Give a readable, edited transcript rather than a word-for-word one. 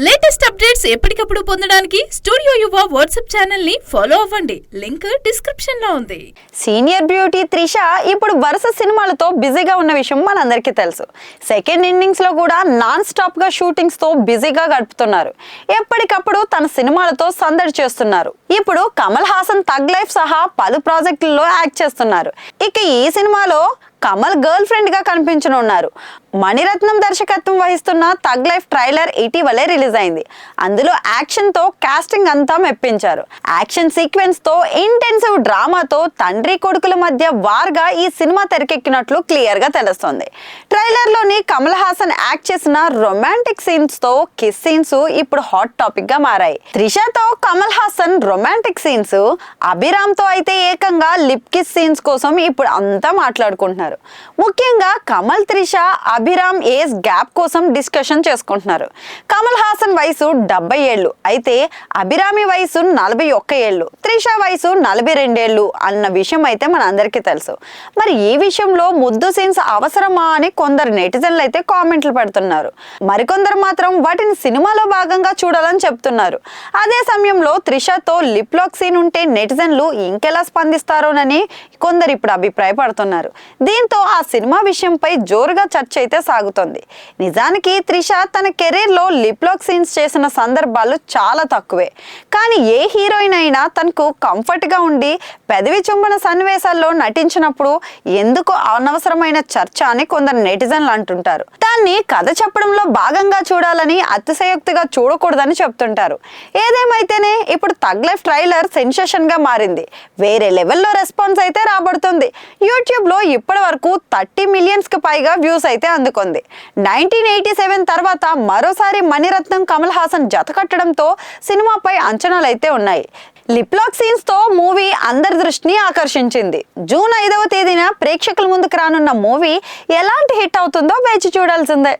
Latest updates ఎప్పటికప్పుడు పొందడానికి studio యువ వాట్సాప్ ఛానల్ ని ఫాలో అవ్వండి. లింక్ డిస్క్రిప్షన్ లో ఉంది. సీనియర్ బ్యూటీ త్రిష ఇప్పుడు వరుస సినిమాలతో బిజీగా ఉన్న విషయం మనందరికీ తెలుసు. సెకండ్ ఇన్నింగ్స్ లో కూడా నాన్ స్టాప్ గా షూటింగ్స్ తో బిజీగా గడుపుతున్నారు. ఎప్పటికప్పుడు తన సినిమాలతో సందడి చేస్తున్నారు. ఇప్పుడు కమల్ హాసన్ థగ్ లైఫ్ సహా పలు ప్రాజెక్టుల్లో యాక్ట్ చేస్తున్నారు. ఇక ఈ సినిమాలో కమల్ గర్ల్ ఫ్రెండ్ గా కనిపించనున్నారు. మణిరత్నం దర్శకత్వం వహిస్తున్న థగ్ లైఫ్ ట్రైలర్ ఇటీవలే రిలీజ్ అయింది. అందులో యాక్షన్ తో కాస్టింగ్ అంతా మెప్పించారు. యాక్షన్ సీక్వెన్స్ తో ఇంటెన్సివ్ డ్రామాతో తండ్రి కొడుకుల మధ్య వార్గా ఈ సినిమా తెరకెక్కినట్లు క్లియర్ గా తెలుస్తోంది. ట్రైలర్ లోని కమల్ హాసన్ యాక్ట్ చేసిన రొమాంటిక్ సీన్స్ తో కిస్ సీన్స్ ఇప్పుడు హాట్ టాపిక్ గా మారాయి. త్రిషతో కమల్ హాసన్ రొమాంటిక్ సీన్స్, అభిరామ్ తో అయితే ఏకంగా లిప్ కిస్ సీన్స్ కోసం ఇప్పుడు అంతా మాట్లాడుకుంటున్నారు. ముఖ్యంగా కమల్, త్రిష, అభిరామ్ ఏజ్ గ్యాప్ కోసం డిస్కషన్ చేసుకుంటున్నారు. కమల్ హాసన్ వయసు 70 ఏళ్ళు అయితే అభిరామి వయసు 41 ఏళ్ళు, త్రిష వయసు 42 ఏళ్ళు అన్న విషయం అయితే మన అందరికీ తెలుసు. మరి ఈ విషయంలో ముద్దు సీన్స్ అవసరమా అని కొందరు నెటిజన్లు అయితే కామెంట్లు పెడుతున్నారు. మరికొందరు మాత్రం వాటిని సినిమాలో భాగంగా చూడాలని చెప్తున్నారు. అదే సమయంలో త్రిషతో లిప్ లాక్ సీన్ ఉంటే నెటిజన్లు ఇంకెలా స్పందిస్తారోనని కొందరు ఇప్పుడు అభిప్రాయపడుతున్నారు. దీంతో ఆ సినిమా విషయంపై జోరుగా చర్చ అయితే సాగుతోంది. నిజానికి త్రిష తన కెరీర్ లో లిప్ లాక్ సీన్స్ చేసిన సందర్భాలు చాలా తక్కువే. కానీ ఏ హీరోయిన్ అయినా తనకు కంఫర్ట్ గా ఉండి పెదవి చుంబన సన్నివేశాల్లో నటించినప్పుడు ఎందుకు అనవసరమైన చర్చ అని కొందరు నెటిజన్లు అంటుంటారు. దాన్ని కథ చెప్పడంలో భాగంగా చూడాలని, అతిశయోక్తిగా చూడకూడదని చెప్తుంటారు. ఏదేమైతేనే ఇప్పుడు థగ్ లైఫ్ ట్రైలర్ సెన్సేషన్ గా మారింది. వేరే లెవెల్లో రెస్పాన్స్ అయితే రాబడుతుంది. యూట్యూబ్ లో ఇప్పటి వరకు 30 మిలియన్స్ కి పైగా వ్యూస్ అయితే అందుకుంది. 1987 తర్వాత మరోసారి మణిరత్నం, కమల్ హాసన్ జత కట్టడంతో సినిమాపై అంచనాలు అయితే ఉన్నాయి. లిప్ లాక్ సీన్స్ తో మూవీ అందరి దృష్టిని ఆకర్షించింది. జూన్ 5వ తేదీన ప్రేక్షకుల ముందుకు రానున్న మూవీ ఎలాంటి హిట్ అవుతుందో వేచి చూడాల్సిందే.